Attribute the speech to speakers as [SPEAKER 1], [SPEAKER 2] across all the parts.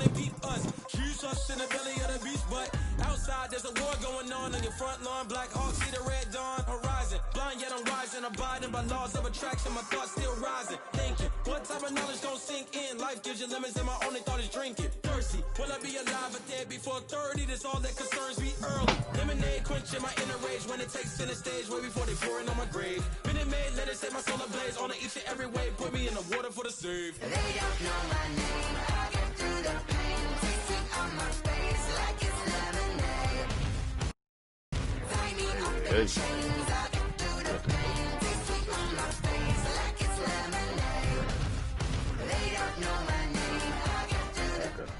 [SPEAKER 1] they beat us. Choose us in the belly of the beast, but outside there's a war going on your front lawn. Black Hawk see the red dawn horizon. Blind yet I'm rising, abiding by laws of attraction. My thoughts still rising, thinking, what type of knowledge gon' sink in? Life gives you limits and my only thought is drinking. Thirsty, will I be alive or dead before 30? That's all that concerns me early. Lemonade quenching my inner rage when it takes center stage way before they pouring on my grave. Been it made, let it set my soul ablaze on each and every way. Put me in the water for the save.
[SPEAKER 2] They don't know my name, I get through the pain, tasting on my face like it's lemonade. Finding off the chains, I get through the pain, tasting on my face like it's lemonade. They don't know my name, I get through the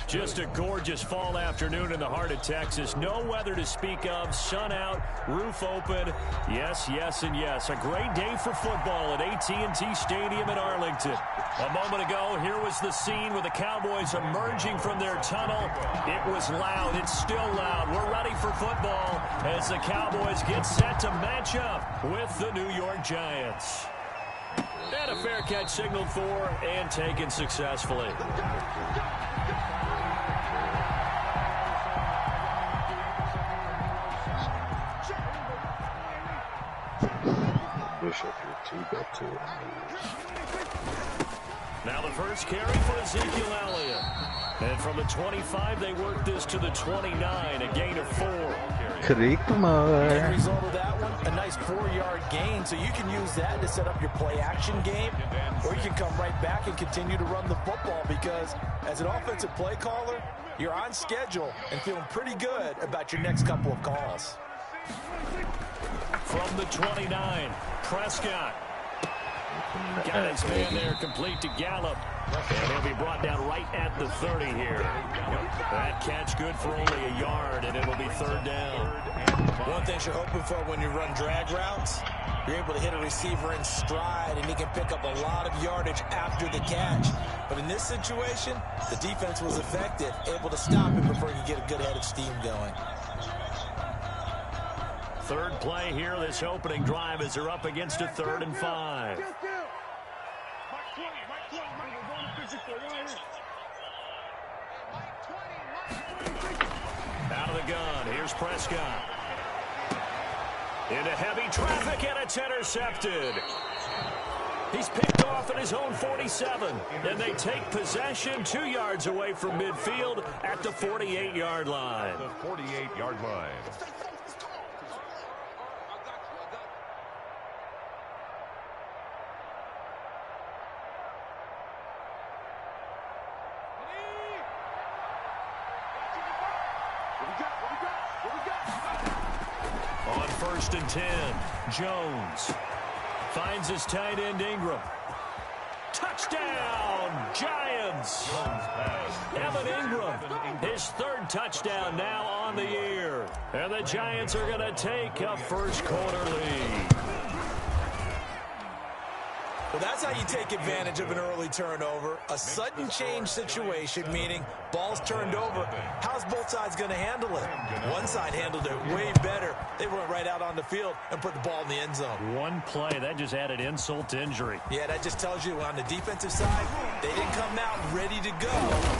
[SPEAKER 3] Just a gorgeous fall afternoon in the heart of Texas. No weather to speak of. Sun out, roof open. Yes, yes, and yes. A great day for football at AT&T Stadium in Arlington. A moment ago, here was the scene with the Cowboys emerging from their tunnel. It was loud. It's still loud. We're ready for football as the Cowboys get set to match up with the New York Giants. And a fair catch signaled for and taken successfully. Now the first carry for Ezekiel Elliott. And from the 25, they work this to the 29, a gain of 4.
[SPEAKER 4] End result of that one, a nice 4-yard gain, so you can use that to set up your play-action game, or you can come right back and continue to run the football because as an offensive play caller, you're on schedule and feeling pretty good about your next couple of calls.
[SPEAKER 3] From the 29, Prescott. Got his man there, complete to Gallup. And he'll be brought down right at the 30 here. That catch good for only a yard, and it'll be third down.
[SPEAKER 4] One thing you're hoping for when you run drag routes, you're able to hit a receiver in stride, and he can pick up a lot of yardage after the catch. But in this situation, the defense was effective, able to stop him before he could get a good head of steam going.
[SPEAKER 3] Third play here, this opening drive, as they're up against a 3rd and 5. Out of the gun, here's Prescott. Into heavy traffic, and it's intercepted. He's picked off at his own 47, and they take possession 2 yards away from midfield at the 48-yard line.
[SPEAKER 5] The 48-yard line.
[SPEAKER 3] On 1st and 10, Jones finds his tight end Ingram. Touchdown, Giants! Evan Ingram, his 3rd touchdown now on the year. And the Giants are going to take a first-quarter lead.
[SPEAKER 4] Well, that's how you take advantage of an early turnover. A sudden change situation, meaning ball's turned over. How's both sides going to handle it? One side handled it way better. They went right out on the field and put the ball in the end zone.
[SPEAKER 3] One play, that just added insult to injury.
[SPEAKER 4] Yeah, that just tells you on the defensive side, they didn't come out ready to go.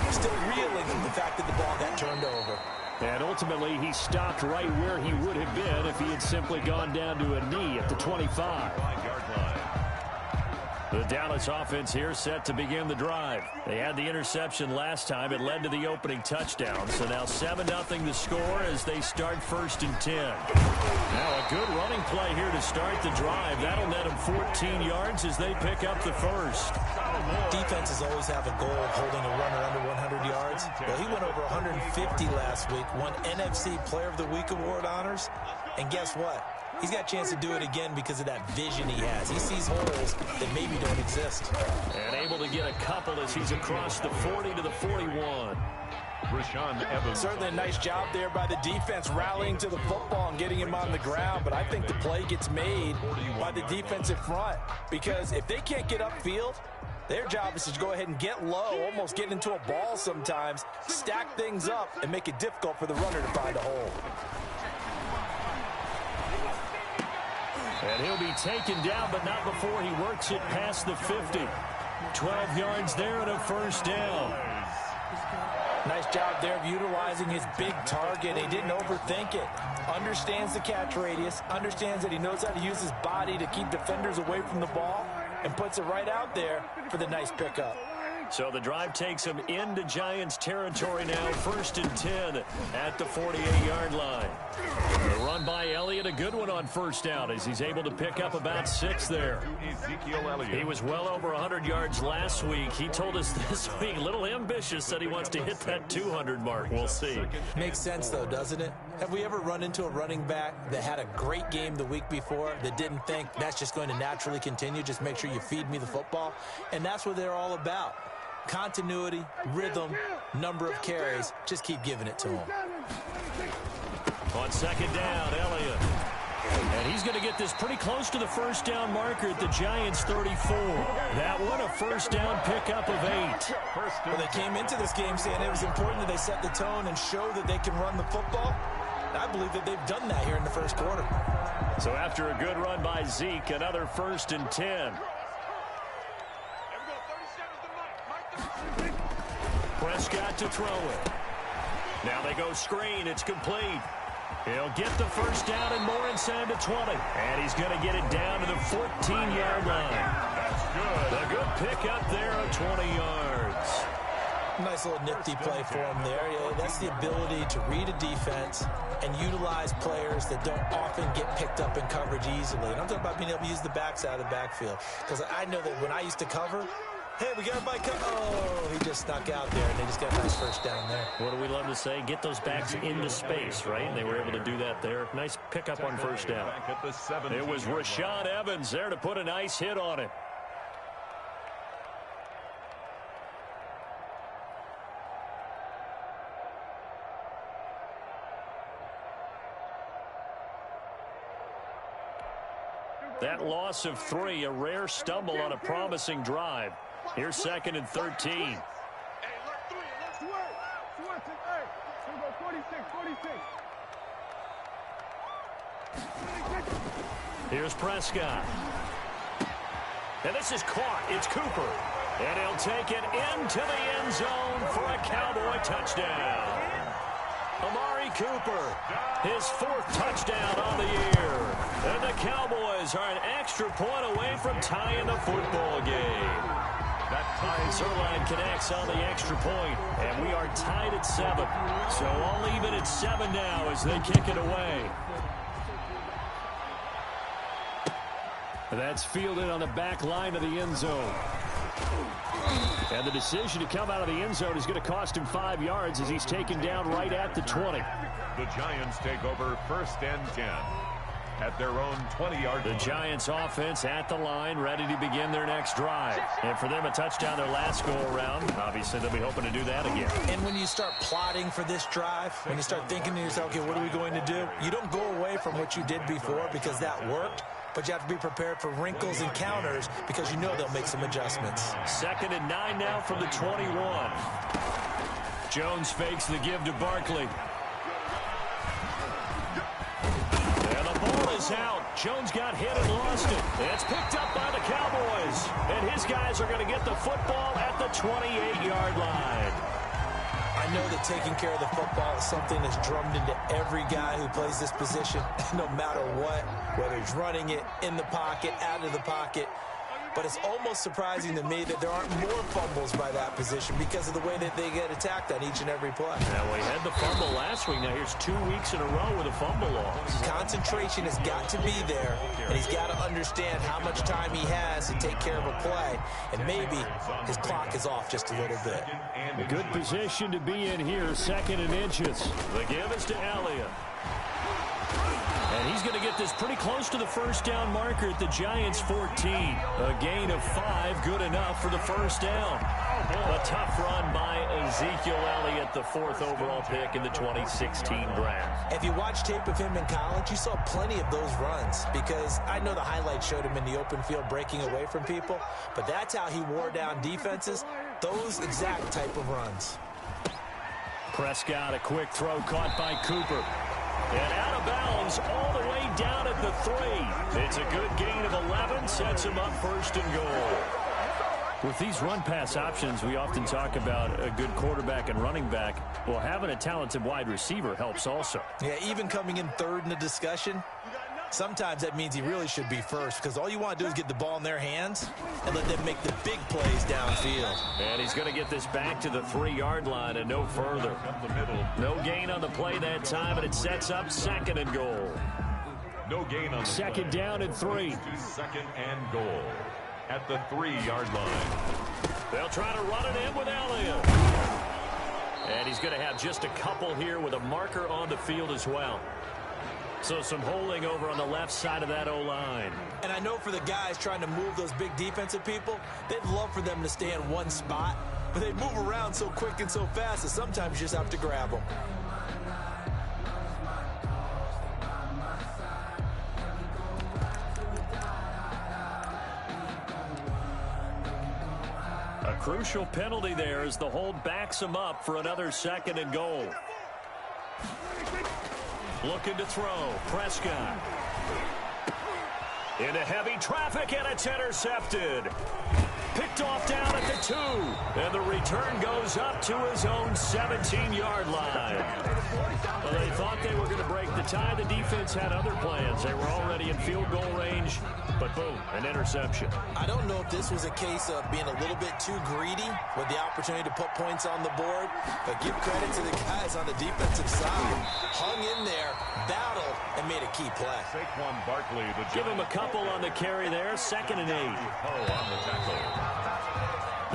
[SPEAKER 4] Still reeling from the fact that the ball got turned over.
[SPEAKER 3] And ultimately, he stopped right where he would have been if he had simply gone down to a knee at the 25. The Dallas offense here set to begin the drive. They had the interception last time. It led to the opening touchdown. So now 7-0 the score as they start 1st and 10. Now a good running play here to start the drive. That'll net them 14 yards as they pick up the first.
[SPEAKER 4] Defenses always have a goal of holding a runner under 100 yards. Well, he went over 150 last week, won NFC Player of the Week award honors. And guess what? He's got a chance to do it again because of that vision he has. He sees holes that maybe don't exist.
[SPEAKER 3] And able to get a couple as he's across the 40 to the 41.
[SPEAKER 4] Certainly a nice job there by the defense rallying to the football and getting him on the ground. But I think the play gets made by the defensive front because if they can't get upfield, their job is to go ahead and get low, almost get into a ball sometimes, stack things up, and make it difficult for the runner to find a hole.
[SPEAKER 3] And he'll be taken down, but not before he works it past the 50. 12 yards there and a first down.
[SPEAKER 4] Nice job there of utilizing his big target. He didn't overthink it. Understands the catch radius, understands that he knows how to use his body to keep defenders away from the ball, and puts it right out there for the nice pickup.
[SPEAKER 3] So the drive takes him into Giants territory now, 1st and 10 at the 48-yard line. The run by Elliott, a good one on first down as he's able to pick up about 6 there. He was well over 100 yards last week. He told us this week, a little ambitious, said he wants to hit that 200 mark. We'll see.
[SPEAKER 4] Makes sense, though, doesn't it? Have we ever run into a running back that had a great game the week before that didn't think that's just going to naturally continue? Just make sure you feed me the football. And that's what they're all about. Continuity, rhythm, number of carries. Just keep giving it to him.
[SPEAKER 3] On second down, Elliott. And he's going to get this pretty close to the first down marker at the Giants 34. That one a first down pickup of 8.
[SPEAKER 4] Well, they came into this game saying it was important that they set the tone and show that they can run the football. I believe that they've done that here in the first quarter.
[SPEAKER 3] So after a good run by Zeke, another 1st and 10. Prescott to throw it. Now they go screen. It's complete. He'll get the first down and more inside the 20. And he's going to get it down to the 14-yard line. That's good. A good pickup there of 20 yards.
[SPEAKER 4] Nice little nifty play for him there. Yeah, that's the ability to read a defense and utilize players that don't often get picked up in coverage easily. And I'm talking about being able to use the backside of the backfield. Because I know that when I used to cover, hey, we got everybody cover. Oh, he just snuck out there, and they just got a nice first down there.
[SPEAKER 3] What do we love to say? Get those backs into space, right? And they were able to do that there. Nice pickup on first down. It was Rashaan Evans there to put a nice hit on it. That loss of 3, a rare stumble on a promising drive. Here's 2nd and 13. Here's Prescott. And this is caught. It's Cooper. And he'll take it into the end zone for a Cowboy touchdown. Amari Cooper, his 4th touchdown on the year. And the Cowboys are an extra point away from tying the football game. Zerline connects on the extra point, and we are tied at 7. So all even at 7 now as they kick it away. That's fielded on the back line of the end zone. And the decision to come out of the end zone is going to cost him 5 yards as he's taken down right at the 20.
[SPEAKER 5] The Giants take over 1st and 10 at their own 20-yard line.
[SPEAKER 3] The Giants offense at the line, ready to begin their next drive. And for them, a touchdown their last go-around. Obviously, they'll be hoping to do that again.
[SPEAKER 4] And when you start plotting for this drive, when you start thinking to yourself, okay, what are we going to do? You don't go away from what you did before because that worked. But you have to be prepared for wrinkles and counters because you know they'll make some adjustments.
[SPEAKER 3] 2nd and 9 now from the 21. Jones fakes the give to Barkley. And the ball is out. Jones got hit and lost it. It's picked up by the Cowboys. And his guys are going to get the football at the 28-yard line.
[SPEAKER 4] I know that taking care of the football is something that's drummed into every guy who plays this position, no matter what, whether he's running it, in the pocket, out of the pocket. But it's almost surprising to me that there aren't more fumbles by that position because of the way that they get attacked on each and every play.
[SPEAKER 3] Now, we had the fumble last week. Now, here's 2 weeks in a row with a fumble loss.
[SPEAKER 4] Concentration has got to be there, and he's got to understand how much time he has to take care of a play. And maybe his clock is off just a little bit.
[SPEAKER 3] A good position to be in here, 2nd and inches. The give is to Elliott. And he's going to get this pretty close to the first down marker at the Giants 14. A gain of 5, good enough for the first down. A tough run by Ezekiel Elliott, the 4th overall pick in the 2016 draft.
[SPEAKER 4] If you watch tape of him in college, you saw plenty of those runs because I know the highlights showed him in the open field breaking away from people, but that's how he wore down defenses, those exact type of runs.
[SPEAKER 3] Prescott, a quick throw caught by Cooper. And out of bounds all the way down at the 3. It's a good gain of 11, sets him up 1st and goal. With these run-pass options, we often talk about a good quarterback and running back. Well, having a talented wide receiver helps also.
[SPEAKER 4] Yeah, even coming in third in the discussion, sometimes that means he really should be first, because all you want to do is get the ball in their hands and let them make the big plays downfield.
[SPEAKER 3] And he's going to get this back to the 3-yard line and no further. No gain on the play that time, and it sets up 2nd and goal.
[SPEAKER 5] No gain on the
[SPEAKER 3] 2nd down and 3.
[SPEAKER 5] 2nd and goal at the 3-yard line.
[SPEAKER 3] They'll try to run it in with Elliott. And he's going to have just a couple here with a marker on the field as well. So some holding over on the left side of that O-line.
[SPEAKER 4] And I know for the guys trying to move those big defensive people, they'd love for them to stay in one spot, but they move around so quick and so fast that sometimes you just have to grab them.
[SPEAKER 3] A crucial penalty there as the hold backs him up for another 2nd and goal. Looking to throw. Prescott. Into heavy traffic, and it's intercepted. Picked off down at the 2. And the return goes up to his own 17-yard line. Well, they thought they were going to break the tie. The defense had other plans. They were already in field goal range. But boom, an interception.
[SPEAKER 4] I don't know if this was a case of being a little bit too greedy with the opportunity to put points on the board, but give credit to the guys on the defensive side. Hung in there, battled, and made a key play.
[SPEAKER 5] Saquon Barkley,
[SPEAKER 3] give him a couple on the carry there. 2nd and 8.
[SPEAKER 5] Oh, on the tackle.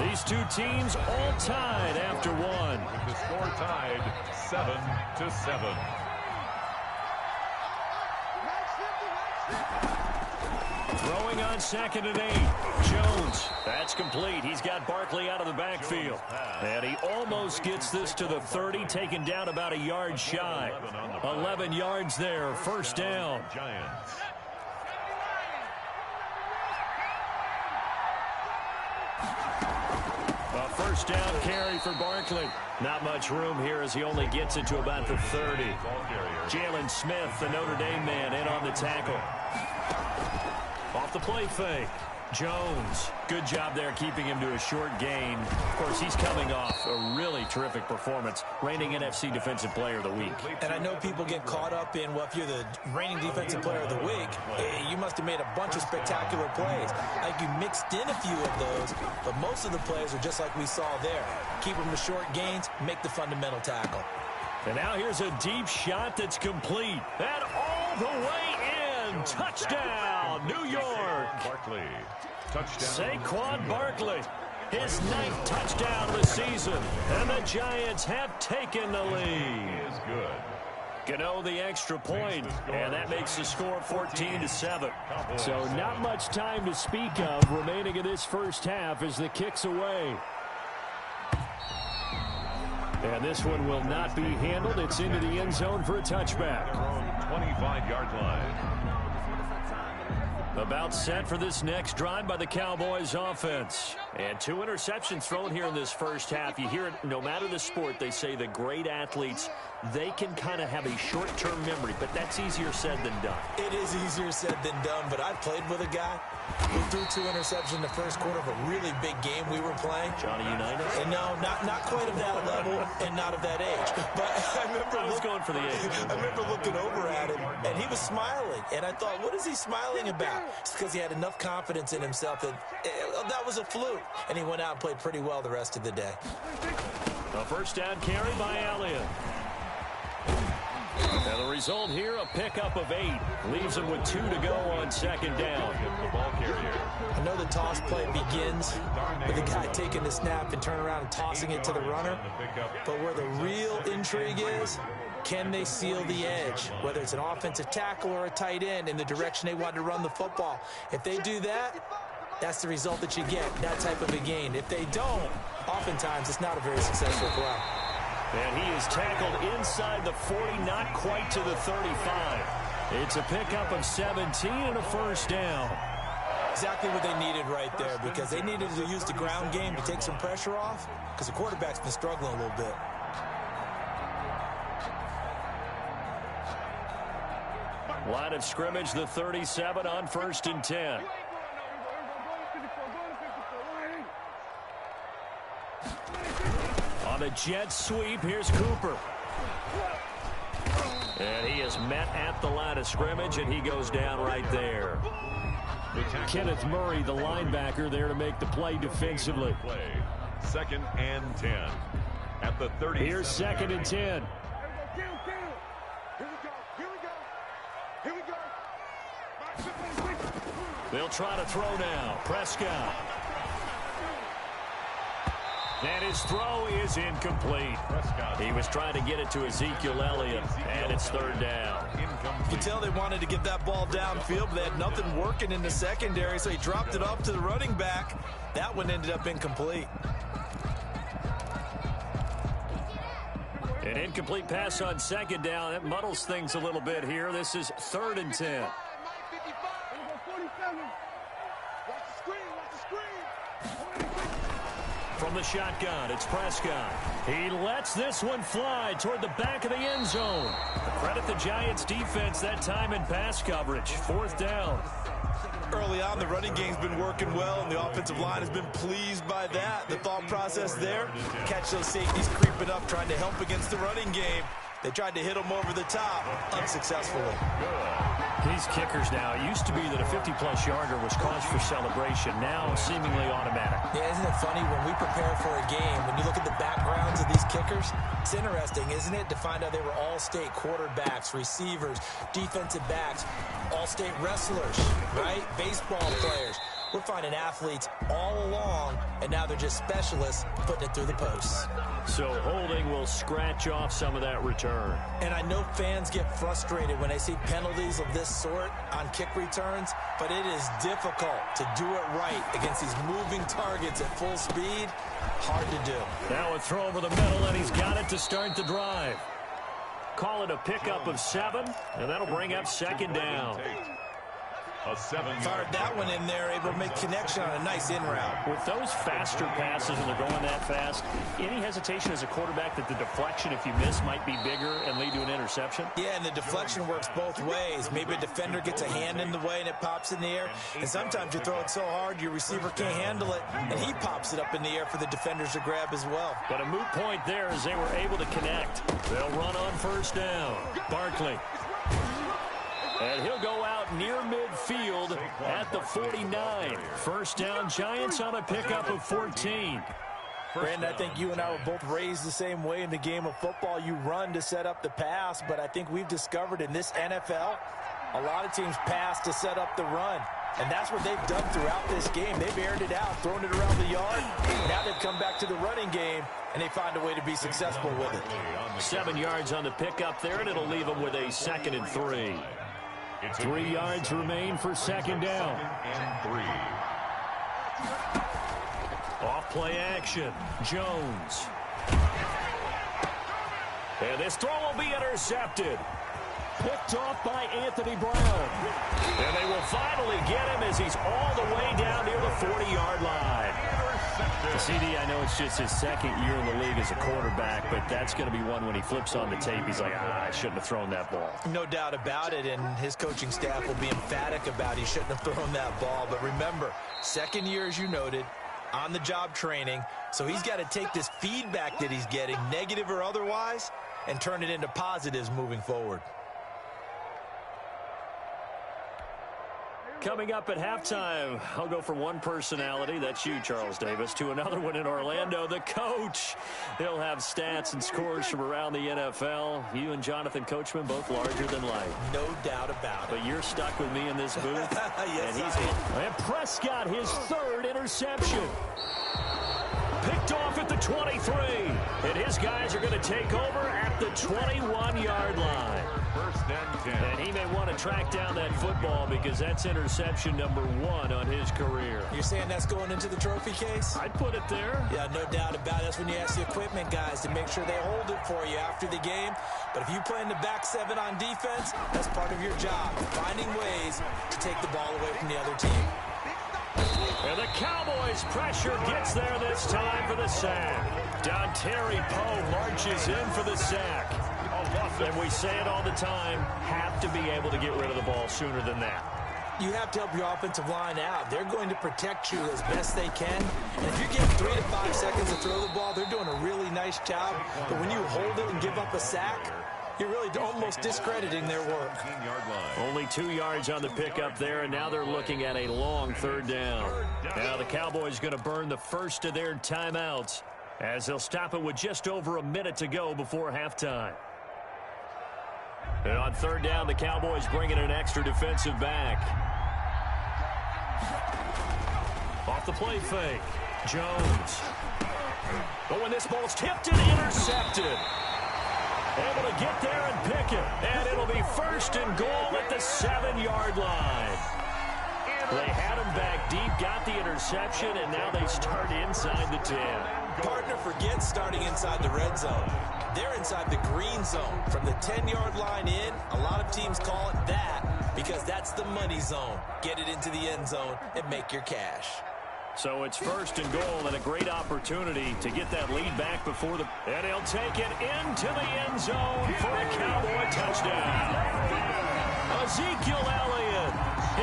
[SPEAKER 3] These two teams all tied after one.
[SPEAKER 5] With the score tied 7-7.
[SPEAKER 3] Throwing on 2nd and 8. Jones. That's complete. He's got Barkley out of the backfield. And he almost gets this to the 30, taken down about a yard shy. 11 yards there. 1st down.
[SPEAKER 5] Giants.
[SPEAKER 3] A 1st down carry for Barkley. Not much room here as he only gets it to about the 30. Jalen Smith, the Notre Dame man, in on the tackle. Off the play fake. Jones. Good job there keeping him to a short gain. Of course, he's coming off a really terrific performance. Reigning NFC Defensive Player of the Week.
[SPEAKER 4] And I know people get caught up in, well, if you're the reigning Defensive Player of the Week, you must have made a bunch of spectacular plays. Like you mixed in a few of those, but most of the plays are just like we saw there. Keep them to short gains, make the fundamental tackle.
[SPEAKER 3] And now here's a deep shot that's complete. And all the way in. Touchdown, New York.
[SPEAKER 5] Barkley. Touchdown.
[SPEAKER 3] Saquon Barkley. His 9th touchdown of the season. And the Giants have taken the lead.
[SPEAKER 5] He is good.
[SPEAKER 3] Gano the extra point, and that makes the score 14-7. So not much time to speak of remaining in this first half as the kick's away. And this one will not be handled. It's into the end zone for a touchback.
[SPEAKER 5] 25-yard line.
[SPEAKER 3] About set for this next drive by the Cowboys offense. And 2 interceptions thrown here in this first half. You hear it no matter the sport, they say the great athletes, they can kind of have a short-term memory, but that's easier said than done.
[SPEAKER 4] It is easier said than done, but I've played with a guy who threw 2 interceptions in the first quarter of a really big game we were playing.
[SPEAKER 3] Johnny Unitas?
[SPEAKER 4] And no, not quite of that level and not of that age. But I remember
[SPEAKER 3] going for the age.
[SPEAKER 4] I remember looking over at him, and he was smiling. And I thought, what is he smiling about? It's because he had enough confidence in himself that that was a fluke. And he went out and played pretty well the rest of the day.
[SPEAKER 3] A 1st down carry by Elliott. And the result here, a pickup of 8. Leaves him with 2 to go on 2nd down.
[SPEAKER 5] The ball carrier.
[SPEAKER 4] I know the toss play begins with the guy taking the snap and turning around and tossing it to the runner. But where the real intrigue is, can they seal the edge? Whether it's an offensive tackle or a tight end in the direction they want to run the football. If they do that, that's the result that you get, that type of a gain. If they don't, oftentimes it's not a very successful play.
[SPEAKER 3] And he is tackled inside the 40, not quite to the 35. It's a pickup of 17 and a 1st down.
[SPEAKER 4] Exactly what they needed right there, because they needed to use the ground game to take some pressure off, because the quarterback's been struggling a little bit.
[SPEAKER 3] Line of scrimmage, the 37 on 1st and 10. On the jet sweep, here's Cooper. And he is met at the line of scrimmage, and he goes down right there. Kenneth Murray, the linebacker, there to make the play defensively.
[SPEAKER 5] Second and 10 at the 30.
[SPEAKER 3] Here's second and 10. They'll try to throw now. Prescott. And his throw is incomplete. He was trying to get it to Ezekiel Elliott, and it's third down.
[SPEAKER 4] You can tell they wanted to get that ball downfield, but they had nothing working in the secondary, so he dropped it off to the running back. That one ended up incomplete.
[SPEAKER 3] An incomplete pass on second down. That muddles things a little bit here. This is third and 10. From the shotgun, it's Prescott. He lets this one fly toward the back of the end zone. Credit the Giants defense that time in pass coverage. Fourth down.
[SPEAKER 4] Early on, the running game's been working well, and the offensive line has been pleased by that. The thought process there, catch those safeties creeping up, trying to help against the running game. They tried to hit them over the top, unsuccessfully.
[SPEAKER 3] These kickers now, it used to be that a 50-plus yarder was cause for celebration. Now seemingly automatic.
[SPEAKER 4] Yeah, isn't it funny when we prepare for a game, when you look at the backgrounds of these kickers, it's interesting, isn't it, to find out they were all-state quarterbacks, receivers, defensive backs, all-state wrestlers, right? Baseball players. We're finding athletes all along, and now they're just specialists putting it through the posts.
[SPEAKER 3] So holding will scratch off some of that return.
[SPEAKER 4] And I know fans get frustrated when they see penalties of this sort on kick returns, but it is difficult to do it right against these moving targets at full speed. Hard to do.
[SPEAKER 3] Now a throw over the middle, and he's got it to start the drive. Call it a pickup of 7, and that'll bring up second down.
[SPEAKER 4] Fired that one in there, able to make connection on a nice in route.
[SPEAKER 3] With those faster passes and they're going that fast, any hesitation as a quarterback that the deflection, if you miss, might be bigger and lead to an interception?
[SPEAKER 4] Yeah, and the deflection works both ways. Maybe a defender gets a hand in the way and it pops in the air, and sometimes you throw it so hard your receiver can't handle it, and he pops it up in the air for the defenders to grab as well.
[SPEAKER 3] But a moot point there as they were able to connect. They'll run on first down. Barkley. And he'll go out near midfield at the 49. First down, Giants on a pickup of 14.
[SPEAKER 4] Brandon, I think you and I were both raised the same way in the game of football. You run to set up the pass, but I think we've discovered in this NFL, a lot of teams pass to set up the run. And that's what they've done throughout this game. They've aired it out, thrown it around the yard. Now they've come back to the running game, and they find a way to be successful with it.
[SPEAKER 3] 7 yards on the pickup there, and it'll leave them with a 2nd and 3. 3 yards remain for second down. Off play action. Jones. And this throw will be intercepted. Picked off by Anthony Brown. And they will finally get him as he's all the way down near the 40-yard line. CD, I know it's just his second year in the league as a quarterback, but that's going to be one when he flips on the tape. He's like, I shouldn't have thrown that ball.
[SPEAKER 4] No doubt about it, and his coaching staff will be emphatic about he shouldn't have thrown that ball. But remember, second year, as you noted, on-the-job training, so he's got to take this feedback that he's getting, negative or otherwise, and turn it into positives moving forward.
[SPEAKER 3] Coming up at halftime, I'll go from one personality, that's you, Charles Davis, to another one in Orlando, the coach. He'll have stats and scores from around the NFL. You and Jonathan Coachman, both larger than life.
[SPEAKER 4] No doubt about it.
[SPEAKER 3] But you're stuck with me in this booth.
[SPEAKER 4] Yes,
[SPEAKER 3] and he's and Prescott, his 3rd interception. Picked off at the 23. And his guys are going to take over at the 21-yard line.
[SPEAKER 5] First and 10.
[SPEAKER 3] And he may want to track down that football because that's interception number 1 on his career.
[SPEAKER 4] You're saying that's going into the trophy case?
[SPEAKER 3] I'd put it there.
[SPEAKER 4] Yeah, no doubt about it. That's when you ask the equipment guys to make sure they hold it for you after the game. But if you play in the back 7 on defense, that's part of your job, finding ways to take the ball away from the other team.
[SPEAKER 3] And the Cowboys' pressure gets there this time for the sack. Dontari Poe marches in for the sack. And we say it all the time, have to be able to get rid of the ball sooner than that.
[SPEAKER 4] You have to help your offensive line out. They're going to protect you as best they can. And if you're getting 3 to 5 seconds to throw the ball, they're doing a really nice job. But when you hold it and give up a sack, you're really almost discrediting their work.
[SPEAKER 3] Only 2 yards on the pickup there, and now they're looking at a long third down. Now the Cowboys going to burn the first of their timeouts as they'll stop it with just over a minute to go before halftime. And on third down, the Cowboys bring in an extra defensive back. Off the play fake, Jones. But when this ball's tipped and intercepted, able to get there and pick it. And it'll be first and goal at the 7-yard line. They had him back deep, got the interception, and now they start inside the 10.
[SPEAKER 4] Partner forgets starting inside the red zone. They're inside the green zone. From the 10-yard line in, a lot of teams call it that because that's the money zone. Get it into the end zone and make your cash.
[SPEAKER 3] So it's first and goal and a great opportunity to get that lead back before the... And he'll take it into the end zone for a Cowboy touchdown. Ezekiel Elliott,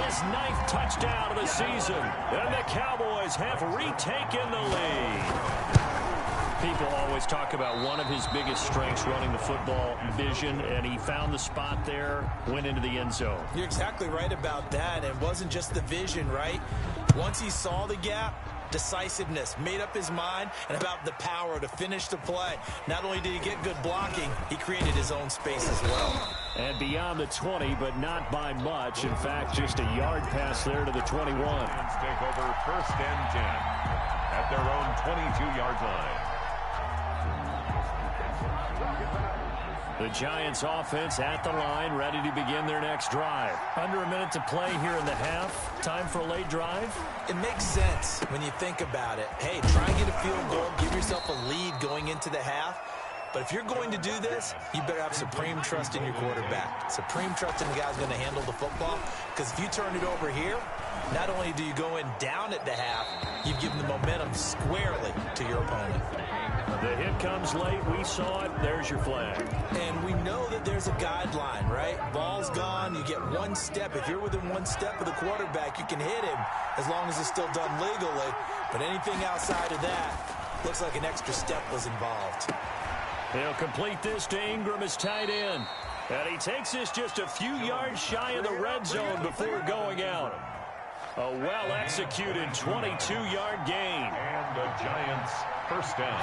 [SPEAKER 3] his 9th touchdown of the season. And the Cowboys have retaken the lead. People always talk about one of his biggest strengths running the football, vision, and he found the spot there, went into the end zone.
[SPEAKER 4] You're exactly right about that. It wasn't just the vision, right? Once he saw the gap, decisiveness, made up his mind, and about the power to finish the play. Not only did he get good blocking, he created his own space as well.
[SPEAKER 3] And beyond the 20, but not by much. In fact, just a yard pass there to the 21.
[SPEAKER 5] Take over first and 10 at their own 22-yard line.
[SPEAKER 3] The Giants offense at the line, ready to begin their next drive. Under a minute to play here in the half. Time for a late drive.
[SPEAKER 4] It makes sense when you think about it. Hey, try and get a field goal, give yourself a lead going into the half. But if you're going to do this, you better have supreme trust in your quarterback. Supreme trust in the guy's going to handle the football. Because if you turn it over here, not only do you go in down at the half, you've given the momentum squarely to your opponent.
[SPEAKER 3] The hit comes late. We saw it. There's your flag.
[SPEAKER 4] And we know that there's a guideline, right? Ball's gone. You get one step. If you're within one step of the quarterback, you can hit him as long as it's still done legally. But anything outside of that looks like an extra step was involved.
[SPEAKER 3] He'll complete this to Ingram as tight end. And he takes this just a few yards shy of the red zone before going out. A well-executed 22-yard gain.
[SPEAKER 5] And the Giants first down.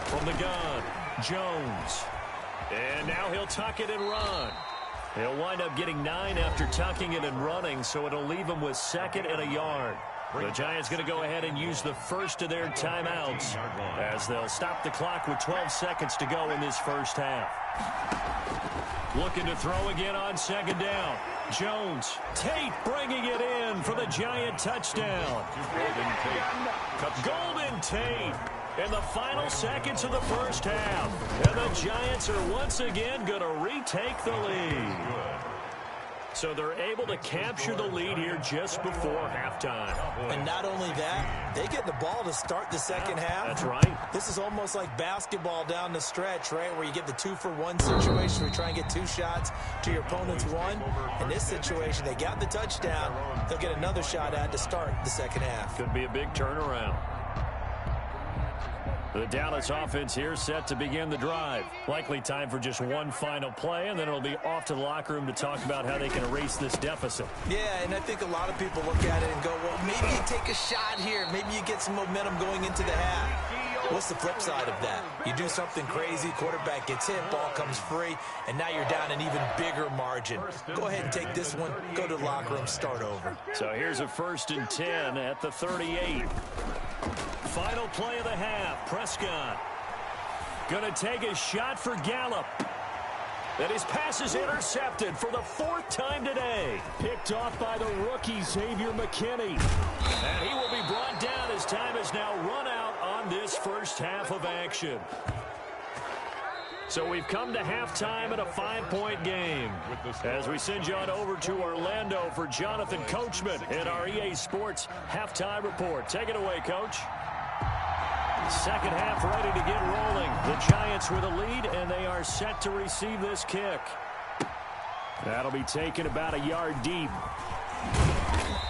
[SPEAKER 3] From the gun, Jones. And now he'll tuck it and run. He'll wind up getting 9 after tucking it and running, so it'll leave him with 2nd and a yard. The Giants going to go ahead and use the first of their timeouts as they'll stop the clock with 12 seconds to go in this first half. Looking to throw again on 2nd down. Jones. Tate bringing it in for the Giant touchdown. Golden Tate in the final seconds of the first half. And the Giants are once again going to retake the lead. So they're able to capture the lead here just before halftime.
[SPEAKER 4] And not only that, they get the ball to start the second half.
[SPEAKER 3] That's right.
[SPEAKER 4] This is almost like basketball down the stretch, right, where you get the 2-for-1 situation where you try and get 2 shots to your opponent's 1. In this situation, they got the touchdown. They'll get another shot at to start the second half.
[SPEAKER 3] Could be a big turnaround. The Dallas offense here set to begin the drive. Likely time for just one final play, and then it'll be off to the locker room to talk about how they can erase this deficit.
[SPEAKER 4] Yeah, and I think a lot of people look at it and go, well, maybe you take a shot here. Maybe you get some momentum going into the half. What's the flip side of that? You do something crazy, quarterback gets hit, ball comes free, and now you're down an even bigger margin. Go ahead and take this one, go to the locker room, start over.
[SPEAKER 3] So here's a 1st and 10 at the 38. Final play of the half. Prescott going to take a shot for Gallup. And his pass is intercepted for the 4th time today. Picked off by the rookie Xavier McKinney. And he will be brought down as time has now run out on this first half of action. So we've come to halftime in a 5-point game. As we send you on over to Orlando for Jonathan Coachman in our EA Sports Halftime Report. Take it away, Coach. Second half ready to get rolling. The Giants with a lead, and they are set to receive this kick. That'll be taken about a yard deep.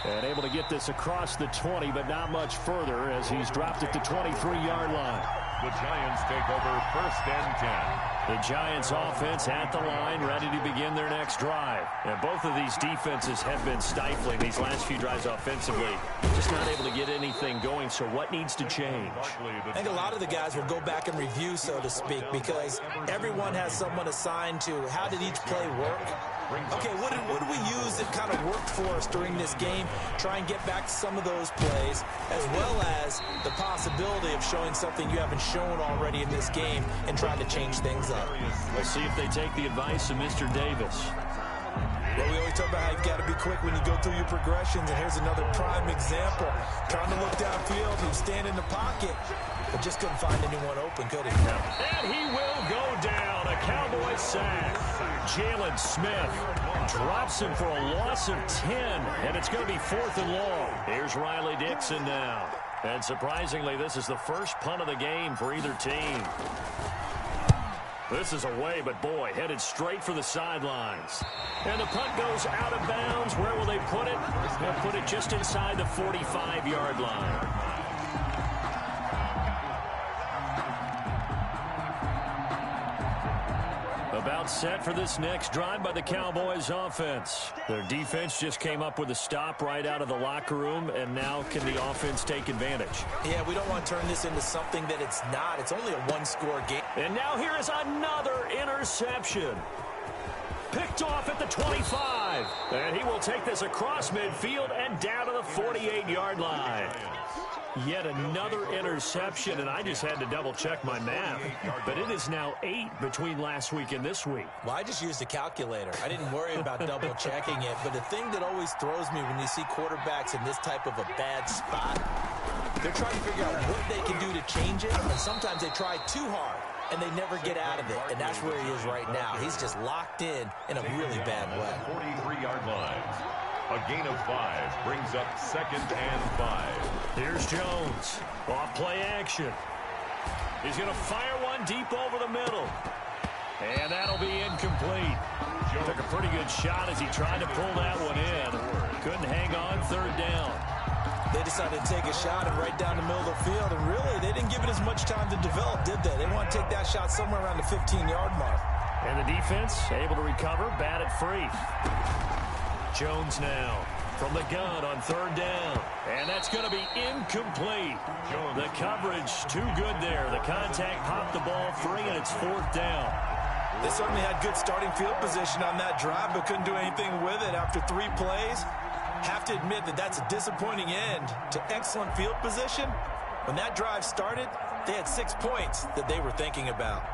[SPEAKER 3] And able to get this across the 20, but not much further as he's dropped it to 23-yard line.
[SPEAKER 5] The Giants take over 1st and 10.
[SPEAKER 3] The Giants offense at the line, ready to begin their next drive. And both of these defenses have been stifling these last few drives offensively. Just not able to get anything going, so what needs to change?
[SPEAKER 4] I think a lot of the guys will go back and review, so to speak, because everyone has someone assigned to how did each play work. Okay, what did we use that kind of worked for us during this game? Try and get back to some of those plays, as well as the possibility of showing something you haven't shown already in this game and trying to change things up.
[SPEAKER 3] We'll see if they take the advice of Mr. Davis.
[SPEAKER 4] Well, we always talk about how you've got to be quick when you go through your progressions, and here's another prime example. Trying to look downfield, he was standing in the pocket, but just couldn't find anyone open, could he?
[SPEAKER 3] And he will go down. A Cowboy sack. Jalen Smith drops him for a loss of 10, and it's going to be 4th and long. Here's Riley Dixon now. And surprisingly, this is the first punt of the game for either team. This is away, but boy, headed straight for the sidelines. And the punt goes out of bounds. Where will they put it? They'll put it just inside the 45-yard line. About set for this next drive by the Cowboys offense. Their defense just came up with a stop right out of the locker room, and now can the offense take advantage?
[SPEAKER 4] Yeah, we don't want to turn this into something that it's not. It's only a one-score game.
[SPEAKER 3] And now here is another interception. Picked off at the 25. And he will take this across midfield and down to the 48-yard line. Yet another interception, and I just had to double-check my math. But it is now 8 between last week and this week.
[SPEAKER 4] Well, I just used a calculator. I didn't worry about double-checking it. But the thing that always throws me when you see quarterbacks in this type of a bad spot, they're trying to figure out what they can do to change it. And sometimes they try too hard, and they never get out of it. And that's where he is right now. He's just locked in a really bad way.
[SPEAKER 5] 43-yard line. A gain of 5 brings up 2nd and 5.
[SPEAKER 3] Here's Jones. Off play action. He's going to fire one deep over the middle. And that'll be incomplete. Took a pretty good shot as he tried to pull that one in. Couldn't hang on, 3rd down.
[SPEAKER 4] They decided to take a shot and right down the middle of the field. And really, they didn't give it as much time to develop, did they? They want to take that shot somewhere around the 15-yard mark.
[SPEAKER 3] And the defense able to recover, batted free. Jones now from the gun on 3rd down. And that's going to be incomplete. The coverage too good there. The contact popped the ball free, and it's 4th down.
[SPEAKER 4] They certainly had good starting field position on that drive, but couldn't do anything with it after 3 plays. Have to admit that that's a disappointing end to excellent field position. When that drive started, they had 6 points that they were thinking about.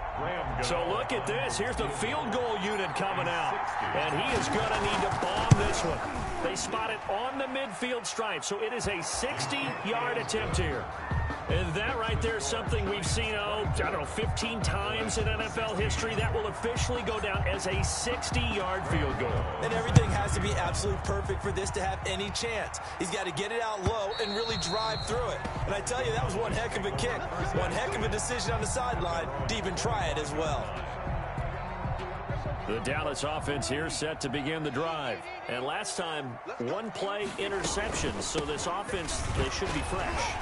[SPEAKER 3] So look at this. Here's the field goal unit coming out. And he is going to need to bomb this one. They spot it on the midfield stripe. So it is a 60-yard attempt here. And that right there is something we've seen, 15 times in NFL history. That will officially go down as a 60-yard field goal.
[SPEAKER 4] And everything has to be absolutely perfect for this to have any chance. He's got to get it out low and really drive through it. And I tell you, that was one heck of a kick. One heck of a decision on the sideline to even try it as well.
[SPEAKER 3] The Dallas offense here set to begin the drive. And last time, 1-play interception. So this offense, they should be fresh.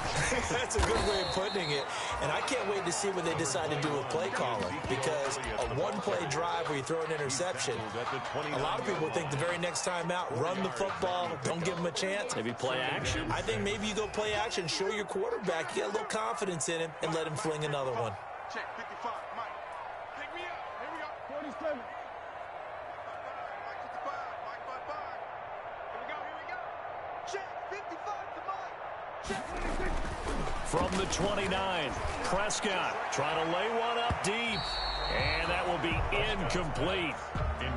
[SPEAKER 4] That's a good way of putting it. And I can't wait to see what they decide to do with play calling. Because a 1-play drive where you throw an interception, a lot of people think the very next time out, run the football, don't give them a chance.
[SPEAKER 3] Maybe play action?
[SPEAKER 4] I think maybe you go play action, show your quarterback, you get a little confidence in him, and let him fling another one.
[SPEAKER 6] Check 55, Mike. Pick me up. Here we go. 47.
[SPEAKER 3] From the 29, Prescott trying to lay one up deep. And that will be incomplete.